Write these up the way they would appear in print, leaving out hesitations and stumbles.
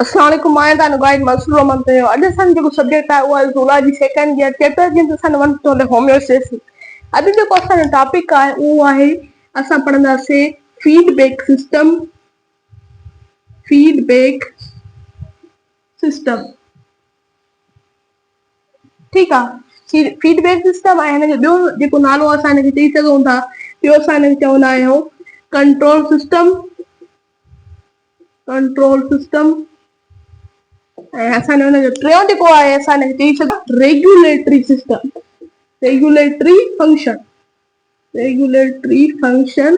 अस्सलाम वालेकुम, मां तव्हांजो गाइड मंसूर रहमान ते अॼु असांजो जेको सब्जेक्ट आहे उहो आहे ज़ूलॉजी सेकेंड ईयर चैप्टर जंहिंमें असां वञूं था होम्योस्टेसिस। अॼु जेको असांजो टॉपिक आहे उहो आहे असां पढ़ंदासीं फीडबैक सिस्टम। ठीकु आहे। फीडबैक सिस्टम ऐं हिन जो ॿियो जेको नालो असां हिनखे चई सघूं था, ॿियो असां हिनखे चवंदा आहियूं कंट्रोल सिस्टम। ऐं असांजो हुनजो टियों जेको आहे असां हिनखे चई सघूं रेगुलेटरी फंक्शन।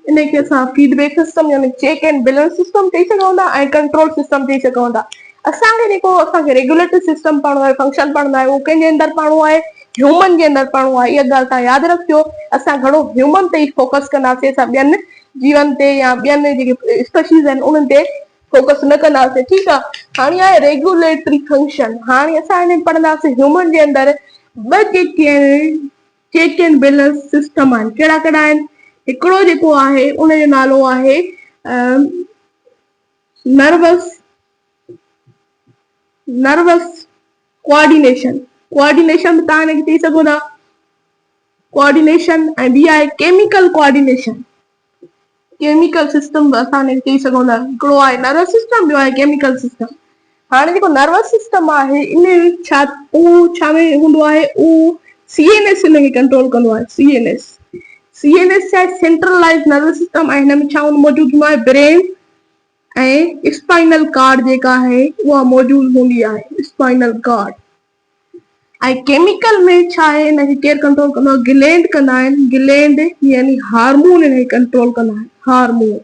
इनखे असां फीडबैक सिस्टम यानी चेक एंड बैलेंस सिस्टम चई सघूं था ऐं कंट्रोल सिस्टम चई सघूं था। असांखे जेको असांखे रेगुलेटरी सिस्टम पढ़णो आहे, फंक्शन पढ़णो आहे, उहो कंहिंजे अंदरि पढ़णो आहे? ह्यूमन जे अंदरि पढ़णो आहे। इहा ॻाल्हि तव्हां यादि रखिजो। असां घणो ह्यूमन ते ई फोकस कंदासीं, असां ॿियनि जीवन ते या ॿियनि जेके स्पीशीज़ आहिनि उन्हनि ते फोकस न कंदासीं। ठीकु आहे। हाणे आहे रेगुलेटरी फंक्शन। हाणे असां हिन में पढ़ंदासीं ह्यूमन जे अंदरि ॿ जेके आहिनि चेक एंड बैलेंस सिस्टम आहिनि। कहिड़ा कहिड़ा आहिनि? हिकिड़ो जेको आहे उनजो नालो आहे नर्वस कोऑर्डिनेशन तव्हां हिनखे चई सघो था कोऑर्डिनेशन। ऐं ॿी आहे केमिकल कोऑर्डिनेशन, केमिकल सिस्टम असां हिनखे चई सघूं था। हिकिड़ो आहे नर्वस सिस्टम, ॿियो आहे केमिकल सिस्टम। हाणे जेको नर्वस सिस्टम आहे इन छा में हूंदो आहे? उहो CNS हिनखे कंट्रोल कंदो आहे। CNS छा आहे? सेंट्रलाइज़ नर्वस सिस्टम। ऐं हिन में छा मौजूदु हूंदो आहे? ब्रेन ऐं स्पाइनल कार्ड जेका आहे उहा मौजूदु हूंदी आहे, स्पाइनल कार्ड। ऐं केमिकल में छा आहे? हिनखे केरु कंट्रोल कंदो आहे? ग्लैंड कंदा आहिनि। ग्लैंड यानी हार्मोन हिनखे कंट्रोल कंदा आहिनि, हार्मोन।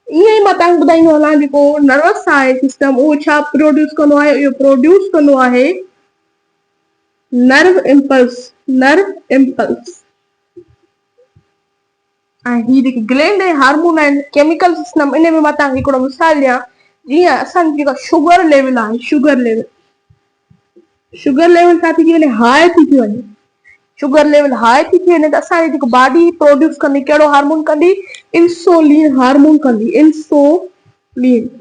ईअं ई मां तव्हांखे ॿुधाईंदो हलां जेको नर्वस आहे सिस्टम उहो छा प्रोड्यूस कंदो आहे? इहो प्रोड्यूस कंदो आहे नर्व इम्पल्स। ऐं ही जेके ग्लैंड ऐं हार्मोन आहिनि केमिकल सिस्टम, इन में मां तव्हांखे हिकिड़ो मिसाल ॾियां। जीअं असांजी जेका शुगर लेवल आहे, शुगर लेवल छा थी वञे? हाई थी वञे। शुगर लेवल हाई थी वञे त असांजी जेको बॉडी प्रोड्यूस कंदी, कहिड़ो हार्मोन कंदी? इंसुलिन हार्मोन कंदी।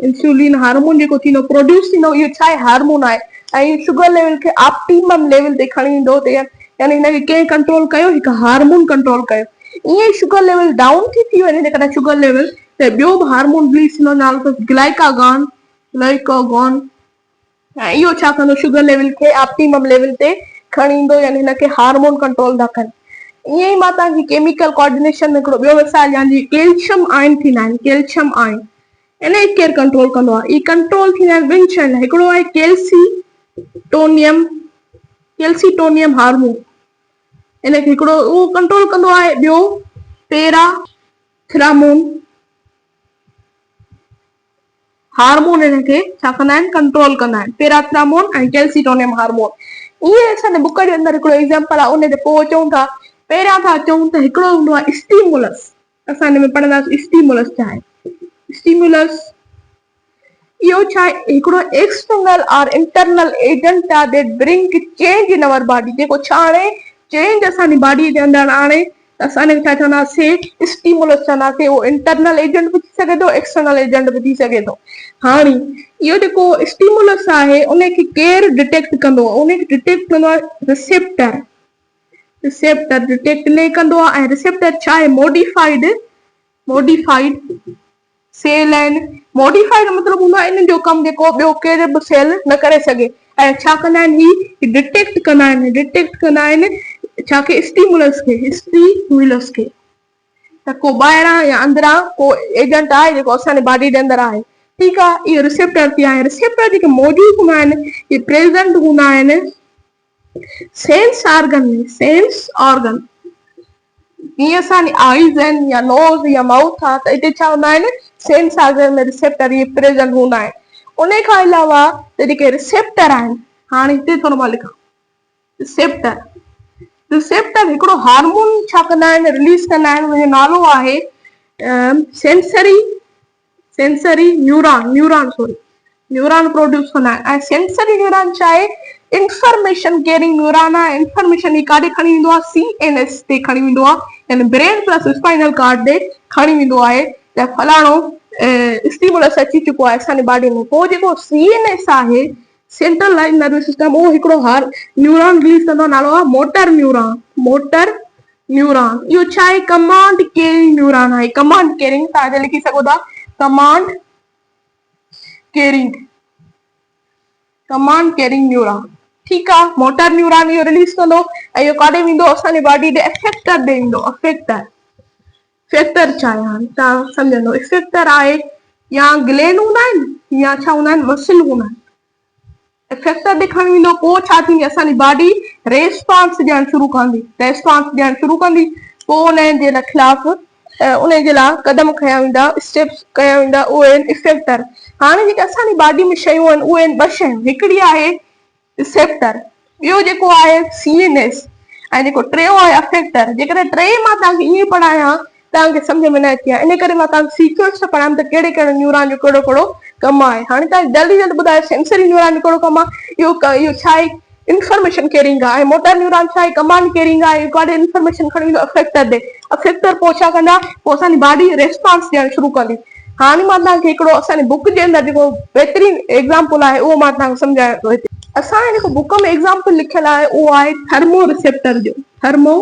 इंसुलिन हार्मोन जेको थींदो प्रोड्यूस थींदो, इहो छा आहे? हार्मोन आहे। ऐं शुगर लेवल खे ऑप्टिमम लेवल ते खणी ईंदो, यानी हिनखे कंहिं कंट्रोल कयो? हिकु हार्मोन कंट्रोल कयो। ईअं शुगर लेवल डाउन थी वञे जेकॾहिं शुगर लेवल, त ॿियो बि हार्मोन रिलीज थींदो, नालो अथसि ग्लाइकागॉन। ऐं इहो छा कंदो? शुगर लेवल खे ऑप्टिमम लेवल ते खणी ईंदो, यानी हिनखे हार्मोन कंट्रोल था कनि। ईअं ई मां तव्हांखे केमिकल कोऑर्डिनेशन में हिकिड़ो ॿियो मिसाल ॾियां। जीअं कैल्शियम आयन थींदा आहिनि, कैल्शियम आयन इनखे केरु कंट्रोल कंदो आहे? ई कंट्रोल थींदा आहिनि ॿिनि शयुनि लाइ। हिकिड़ो आहे कैल्सीटोनियम हार्मोन, इनखे हिकिड़ो उहो कंट्रोल कंदो आहे। ॿियो पैराथ्रामोन हार्मोन इनखे छा कंदा आहिनि? कंट्रोल कंदा आहिनि। पैराथ्रामोन ऐं कैल्सीटोनियम हार्मोन। ईअं असांजे बुक जे अंदरि हिकिड़ो एग्जाम्पल आहे, उन ते पोइ चऊं था। पहिरियां था चऊं त हिकिड़ो हूंदो आहे स्टिमुलस। असां हिन में पढ़ंदासीं स्टिमुलस छा आहे। स्टिमुलस इहो छा आहे? हिकिड़ो एक्सटर्नल और इंटरनल एजेंट आहे that bring change in our body. जेको छा आणे? चेंज असांजी बॉडी जे अंदरि आणे त असां हिनखे छा चवंदासीं? स्टिमुलस चवंदासीं। उहो इंटरनल एजेंट बि थी सघे थो, एक्सटर्नल एजेंट बि थी सघे थो। हाणे इहो जेको स्टिमुलस आहे उनखे केरु डिटेक्ट कंदो? उनखे डिटेक्ट कंदो आहे रिसेप्टर डिटेक्ट न कंदो आहे। ऐं रिसेप्टर छा आहे? मोडिफाइड सेल आहिनि। मोडिफाइड मतिलबु हूंदो आहे इन जो कमु जेको ॿियो कहिड़ो बि सेल न करे सघे। ऐं छा कंदा आहिनि? ही डिटेक्ट कंदा आहिनि छा खे? स्टिमुलस खे। त को ॿाहिरां या अंदरां को एजेंट आहे जेको असांजे बॉडी जे अंदरि आहे। ठीकु आहे। इहो रिसेप्टर थी आहे। रिसेप्टर जेके मौजूदु हूंदा आहिनि, इहे प्रेज़ेंट हूंदा आहिनि सेंस ऑर्गन। जीअं असांजी आइज़ आहिनि या नोज़ या माउथ आहे, त हिते छा हूंदा आहिनि? सेंस ऑर्गन में रिसेप्टर इहे प्रेज़ेंट हूंदा आहिनि। उन खां अलावा त जेके रिसेप्टर आहिनि, हाणे हिते थोरो मां लिखां। रिसेप्टर हिकिड़ो हार्मोन छा कंदा आहिनि? रिलीज़ कंदा आहिनि। हुनजो नालो आहे सेंसरी न्यूरॉन प्रोड्यूस कंदा आहिनि। ऐं सेंसरी न्यूरॉन छा आहे? इंफॉर्मेशन केयरिंग न्यूरॉन आहे। इंफॉर्मेशन ही काॾे खणी वेंदो आहे? CNS ते खणी वेंदो आहे, यानी ब्रेन प्लस स्पाइनल कार्ड ते खणी वेंदो आहे। त फलाणो स्टिमुलस अची चुको आहे असांजी बॉडी में। पोइ जेको CNS आहे सेंट्रलाइज नर्वस सिस्टम, उहो हिकिड़ो न्यूरॉन रिलीज कंदो, नालो आहे मोटर न्यूरॉन। मोटर न्यूरॉन इहो छा आहे? कमांड केयरिंग न्यूरॉन आहे। कमांड केयरिंग तव्हां लिखी सघो था, command caring, command caring neuron. ठीक आहे, मोटर न्यूरॉन इहो रिलीज कंदो ऐं इहो काॾे वेंदो? असांजी बॉडी ॾे इफेक्टर ॾे वेंदो। इफेक्टर, इफेक्टर छा आहे हाणे तव्हां सम्झंदो। इफेक्टर आहे या ग्लैंड हूंदा आहिनि या छा हूंदा आहिनि, मसल हूंदा आहिनि। इफेक्टर ॾेखारण वेंदो, पोइ छा थींदी? असांजी बॉडी रेस्पॉन्स ॾियणु शुरू कंदी, रेस्पॉन्स ॾियणु शुरू कंदी। पोइ उनजे खिलाफ़ उनजे लाइ कदम खयां वेंदा, स्टेप्स कया वेंदा, उहे आहिनि इफेक्टर। हाणे जेके असांजी बॉडी में शयूं आहिनि उहे आहिनि ॿ शयूं, हिकिड़ी आहे रिसेप्टर, ॿियो जेको आहे CNS, ऐं जेको टियों आहे अफेक्टर। जेकॾहिं टे मां तव्हांखे ईअं पढ़ायां तव्हांखे सम्झ में न अचे हा, इन करे मां तव्हांखे सीक्वेंस में पढ़ायमि त कहिड़े कहिड़े न्यूरॉन जो कहिड़ो कहिड़ो कमु आहे। हाणे तव्हां जल्दी जल्दी ॿुधायो, सेंसरी न्यूरॉन जो कहिड़ो कमु आहे? इहो छा आहे? इंफॉर्मेशन केयरिंग आहे। मोटर न्यूरॉन छा आहे? कमांड केयरिंग आहे। काॾे इंफॉर्मेशन खणी ईंदो अफेक्टर ॾे, अफेक्टर पोइ छा कंदा? पोइ असांजी बॉडी रेस्पॉन्स ॾियणु शुरू कंदी। हाणे मां तव्हांखे हिकिड़ो असांजी बुक जे अंदरि जेको बहितरीन एग्जाम्पल आहे उहो मां तव्हांखे सम्झायां थो। हिते असांजे जेको बुक में एग्जाम्पल लिखियलु आहे उहो आहे थर्मो रिसेप्टर जो। थर्मो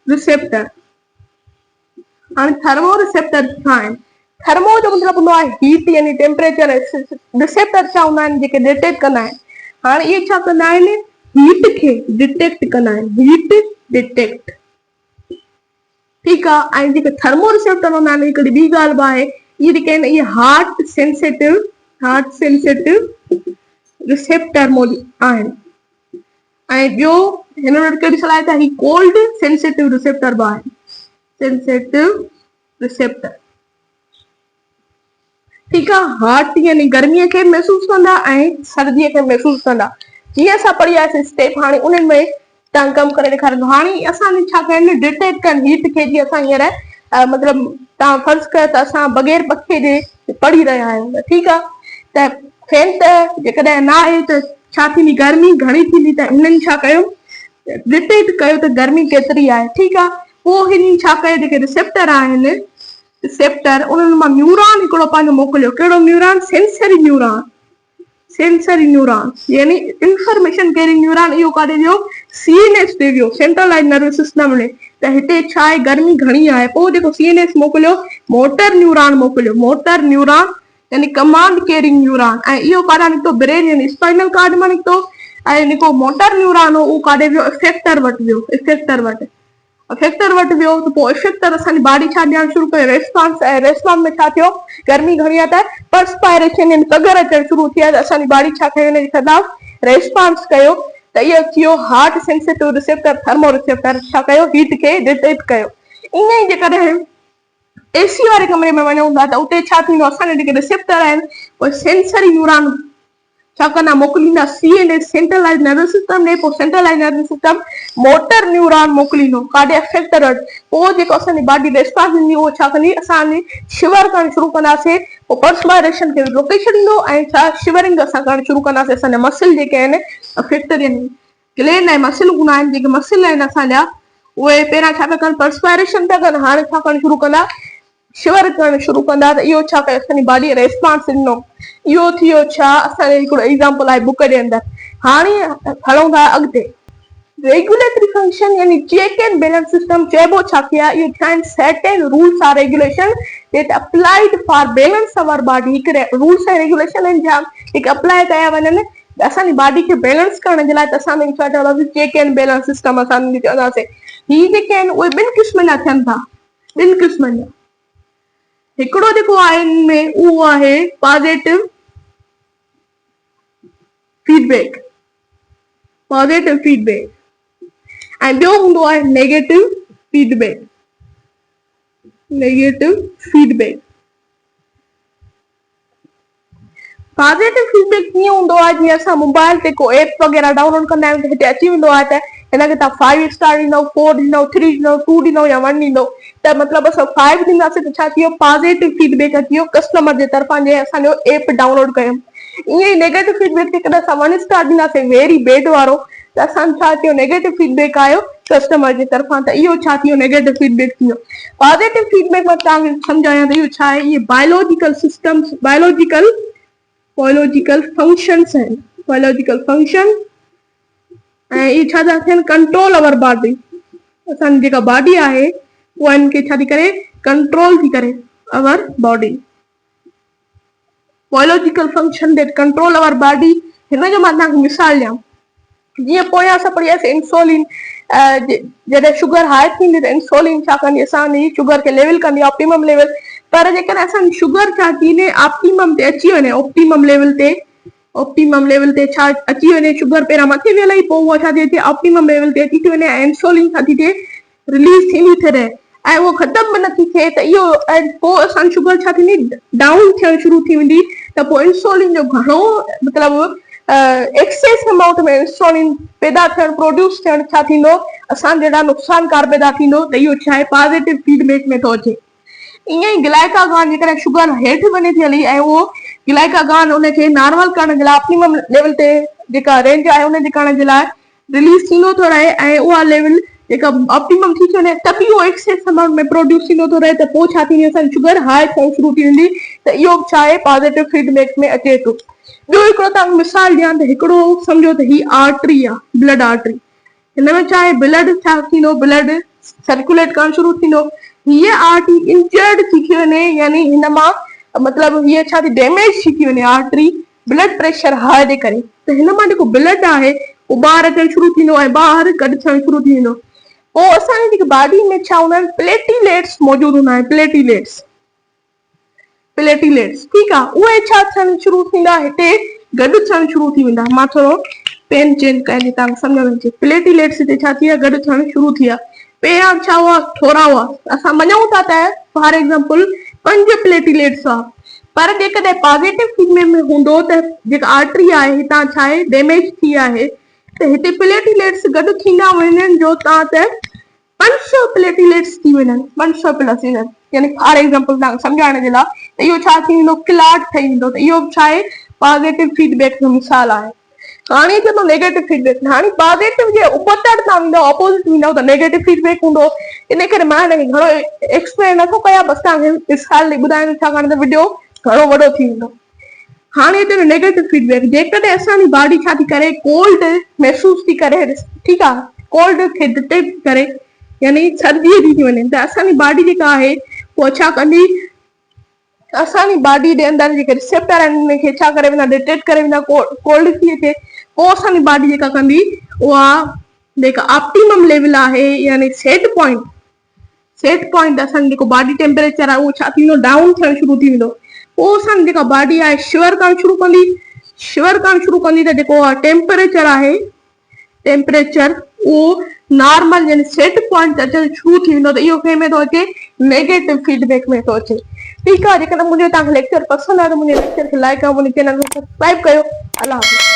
रिसेप्टर, हाणे थर्मो रिसेप्टर छा आहिनि? थर्मो जो मतिलबु हूंदो आहे हीट यानी टेम्परेचर। रिसेप्टर छा हूंदा आहिनि? जेके डिटेक्ट कंदा आहिनि। हाणे इहे छा कंदा आहिनि? हीट खे डिटेक्ट कंदा आहिनि, हीट डिटेक्ट। ठीकु आहे, ऐं जेके थर्मो रिसेप्टर हूंदा आहिनि, हिकिड़ी ॿी ॻाल्हि बि आहे, इहे जेके आहिनि इहे हार्ट सेंसिटिव रिसेप्टर आहिनि। ऐं ॿियो हिन वटि कहिड़ी सलाहियत आहे? कोल्ड सेंसिटिव रिसेप्टर बि आहे, सेंसिटिव रिसेप्टर। ठीकु आहे, हार्ट यानी गर्मीअ खे महसूसु कंदा ऐं सर्दीअ खे महसूसु कंदा। जीअं असां पढ़ी आयासीं स्टेप, हाणे उन्हनि में तव्हां कमु करे ॾेखारींदो। हाणे असांजे छा कनि? डिटेक्ट कनि हीट खे। जीअं असां हींअर मतिलबु तव्हां फर्ज़ कयो त असां बग़ैर पखे जे पढ़ी रहिया आहियूं, ठीकु आहे, त फैन त जेकॾहिं न आहे त छा थींदी? गर्मी घणी थींदी। त हिननि छा कयो? डिटेक्ट कयो त गर्मी केतिरी आहे। ठीकु आहे, पोइ हिन छा कयो? जेके रिसेप्टर आहिनि, रिसेप्टर उन्हनि मां न्यूरॉन हिकिड़ो पंहिंजो मोकिलियो। कहिड़ो neuron? Sensory neuron, sensory neuron यानी इंफॉर्मेशन केयरिंग न्यूरॉन। इहो काॾे वियो? CNS ते वियो, सेंट्रलाइज नर्वस सिस्टम में। त हिते छा आहे? गर्मी घणी आहे। पोइ जेको CNS मोकिलियो, मोटर न्यूरॉन मोकिलियो। मोटर न्यूरॉन यानी कमांड केयरिंग न्यूरॉन, ऐं इहो काॾा निकितो? ब्रेन यानी स्पाइनल कार्ड मां निकितो। ऐं जेको मोटर न्यूरॉन हो उहो काॾे वियो? इफेक्टर वटि वियो, इफेक्टर वटि। इफेक्टर वटि वियो त पोइ इफेक्टर असांजी बॉडी छा ॾियणु शुरू कयो? रेस्पॉन्स। ऐं रेस्पॉन्स में छा थियो? गर्मी घणी आहे त पर्सपायरेशन यानी पघर अचणु शुरू थी आहे। त असांजी बॉडी छा कयो? हिनजे खिलाफ़ रेस्पॉन्स कयो। त इहो थियो heart sensitive receptor. Thermo receptor छा कयो? हीट खे डिटेक्ट कयो। ईअं ई जेकॾहिं AC वारे कमरे में वञूं था त उते छा थींदो? असांजा जेके रिसेप्टर आहिनि उहे सेंसरी न्यूरॉन छा कंदा? मोकिलींदा CNS, सेंट्रलाइज नर्वस सिस्टम ॾे। पोइ centralise nervous system motor neuron मोकिलींदो काॾे? अफेक्टर वटि। पोइ जेको असांजी बॉडी रेस्पॉन्स ॾींदी उहो छा कंदी? असांजी शिवर करणु शुरू कंदासीं। पोइ पर्सपायरेशन खे रोके छॾींदो ऐं छा शिवरिंग असां करणु शुरू कंदासीं। असांजा मसल जेके आहिनि अफेक्टर यानी ग्लैंड ऐं मसल हूंदा आहिनि, जेके मसल आहिनि असांजा उहे पहिरियां छा पिया कनि? पर्सपायरेशन पिया कनि। हाणे छा करणु शुरू कंदा? शिवर करणु शुरू कंदा। त इहो छा कयो? असांजी बॉडी रेस्पॉन्स ॾिनो। इहो थियो छा? असांजो हिकिड़ो एग्जाम्पल आहे बुक जे अंदरि। हाणे हलूं था अॻिते। रेगुलेटरी फंक्शन यानी चेक एंड बैलेंस सिस्टम चइबो छा किया? इहो छा आहिनि? Certain rules or regulation that applied for balance our body. हिकिड़े रूल्स ऐं रेगुलेशन आहिनि जाम जेके अप्लाई कया वञनि असांजी बॉडी खे बैलेंस करण जे लाइ। त असां छा चवंदासीं? चेक एंड बैलेंस सिस्टम असां चवंदासीं। ही जेके आहिनि उहे ॿिनि क़िस्मनि जा थियनि था, ॿिनि क़िस्मनि जा। हिकिड़ो जेको आहे इनमें उहो आहे पॉजिटिव फीडबैक, पॉजिटिव फीडबैक, ऐं ॿियो हूंदो आहे negative feedback, negative feedback. Positive feedback कीअं हूंदो आहे? जीअं असां मोबाइल ते को एप वग़ैरह डाउनलोड कंदा आहियूं त हिते अची वेंदो आहे त हिनखे तव्हां 5 स्टार ॾींदव, 4 ॾींदव, 3 ॾींदव, 2 ॾींदव या 1 ॾींदव। त मतिलबु असां 5 ॾींदासीं त छा थियो? पॉजिटिव फीडबैक अची वियो कस्टमर जे तरफ़ां जे असांजो एप डाउनलोड कयो। ईअं ई नेगेटिव फीडबैक जेकॾहिं असां 1 स्टार ॾींदासीं वेरी बैड वारो त असां छा थियो? नेगेटिव फीडबैक आयो कस्टमर जी तरफां त इहो छा थियो नेगेटिव फीडबैक थियो। पॉजिटिव फीडबैक में तव्हांखे सम्झायां त इहो छा आहे, ये बायोलॉजिकल सिस्टम्स बायोलॉजिकल फंक्शंस आहिनि, बायोलॉजिकल फंक्शन ऐं इहे छा था थियनि, कंट्रोल अवर बॉडी। असांजी जेका बॉडी आहे उहा इनखे छा थी करे, कंट्रोल थी करे our body. Biological function that control our body, हिन जो मां तव्हांखे मिसाल ॾियां। जीअं पोयां असां पढ़ियासीं इंसुलिन, जॾहिं शुगर हाई थींदी त इंसुलिन छा कंदी, असांजी शुगर खे लेवल कंदी, ऑप्टिमम लेवल। पर जेकॾहिं असांजी शुगर छा थी वञे, ऑप्टिमम ते अची वञे, ऑप्टिमम लेवल ते छा अची वञे, शुगर पहिरां मथे वेल ई पोइ उहा छा थी थिए, ऑप्टिमम लेवल ते अची थी वञे ऐं इंसुलिन छा थी थिए, रिलीज थींदी थी रहे ऐं उहो ख़तम बि नथी थिए त इहो पोइ असांजी शुगर छा थींदी, डाउन थियणु शुरू थी वेंदी। त पोइ इंसुलिन जो घणो मतिलबु एक्सेस अमाउंट में इंसुलिन पैदा थियणु, प्रोड्यूस थियणु छा थींदो, असां जहिड़ा नुक़सानकार पैदा थींदो। त इहो छा आहे, पॉजिटिव फीडबैक में थो अचे। ईअं ई ग्लाइकागॉन जेकॾहिं शुगर हेठि वञे थी हली ऐं उहो ग्लाइकागॉन उनखे नॉर्मल करण जे लाइ, ऑप्टिमम लेवल ते जेका रेंज आहे उनजे करण जे लाइ रिलीज थींदो थो रहे ऐं उहा लेवल जेका ऑप्टिमम थी वञे त बि उहो एक्सेस अमाउंट में प्रोड्यूस थींदो थो रहे, त पोइ छा थींदी, असांजी शुगर हाई थियणु शुरू थी वेंदी। त इहो छा आहे, पॉजिटिव फीडबैक में अचे थो। ॿियो हिकिड़ो तव्हांखे मिसाल ॾियां त हिकिड़ो सम्झो त ही आर्टरी आहे, ब्लड आर्टरी। हिन में छा आहे, ब्लड छा थींदो, ब्लड सर्कुलेट करणु शुरू थींदो। हीअ आर्टरी इंजर्ड थी वञे, यानी हिन मां मतिलबु हीअ छा थी, डैमेज थी वञे आर्टरी ब्लड प्रेशर हाई जे करे। त हिन मां जेको ब्लड आहे उहो ॿाहिरि अचणु शुरू थींदो ऐं ॿाहिरि गॾु थियणु शुरू थी वेंदो। पोइ असांजी जेकी बॉडी में छा हूंदा आहिनि, प्लेटिलेट्स मौजूदु हूंदा आहिनि, प्लेटिलेट्स ठीकु आहे। उहे छा थियणु शुरू थींदा, हिते गॾु थियणु शुरू थी वेंदा। मां थोरो पेन चेंज कयां तव्हांखे सम्झ में अचे। प्लेटिलेट्स हिते छा थी आहे, गॾु थियणु शुरू थी आहे। पहिरियां छा हुआ, थोरा हुआ, असां मञूं था त फॉर एग्जाम्पल 5 प्लेटिलेट्स हुआ। पर जेकॾहिं पॉजिटिव फीडबैक में हूंदो त जेका आर्टरी आहे हितां छा आहे, डैमेज थी आहे, त हिते प्लेटिलेट्स गॾु थींदा वञनि जो तव्हां त 500 प्लेटिलेट्स थी वञनि, 500 प्लस, यानी फॉर एग्जाम्पल तव्हांखे सम्झाइण जे लाइ त इहो छा थी वेंदो, क्लॉट ठही वेंदो। त इहो छा आहे, पॉजिटिव फीडबैक जो मिसाल आहे। हाणे चवंदो नेगेटिव फीडबैक। हाणे पॉजिटिव जे उपतर तव्हां वेंदो, ऑपोज़िट वेंदो त नेगेटिव फीडबैक हूंदो। इन करे मां हिनखे घणो एक्सप्लेन नथो कयां, बसि तव्हांखे मिसाल ॾेई ॿुधायां, छाकाणि त वीडियो घणो वॾो थी वेंदो। हाणे हिते नेगेटिव फीडबैक, जेकॾहिं असांजी बॉडी छा थी करे, कोल्ड महसूस थी करे, ठीकु आहे, कोल्ड खे डिटेक्ट करे, यानी सर्दी थी वञे, त असांजी बॉडी जेका आहे उहा छा कंदी, असांजी बॉडी जे अंदरि जेके रिसेप्टर आहिनि उनखे छा करे वेंदा, डिटेक्ट करे वेंदा, कोल्ड थी अचे। पोइ असांजी बॉडी जेका कंदी, उहा जेका ऑप्टिमम लेवल आहे, यानी सेट पॉइंट असांजो जेको बॉडी टेम्परेचर आहे उहो छा थींदो, डाउन थियणु शुरू थी वेंदो। पोइ असांजी जेका बॉडी आहे शिवर करणु शुरू कंदी, त जेको आहे टेम्परेचर आहे, टेम्परेचर उहो नॉर्मल यानी सेट पॉइंट अचणु शुरू थी वेंदो। त इहो कंहिंमें थो अचे, नेगेटिव फीडबैक में थो अचे। ठीकु आहे। जेकॾहिं मुंहिंजो तव्हांखे लेक्चर पसंदि आहे त मुंहिंजे लेक्चर खे लाइक कयो, मुंहिंजे चैनल खे सब्सक्राइब कयो। अल्लाह हाफ़िज़।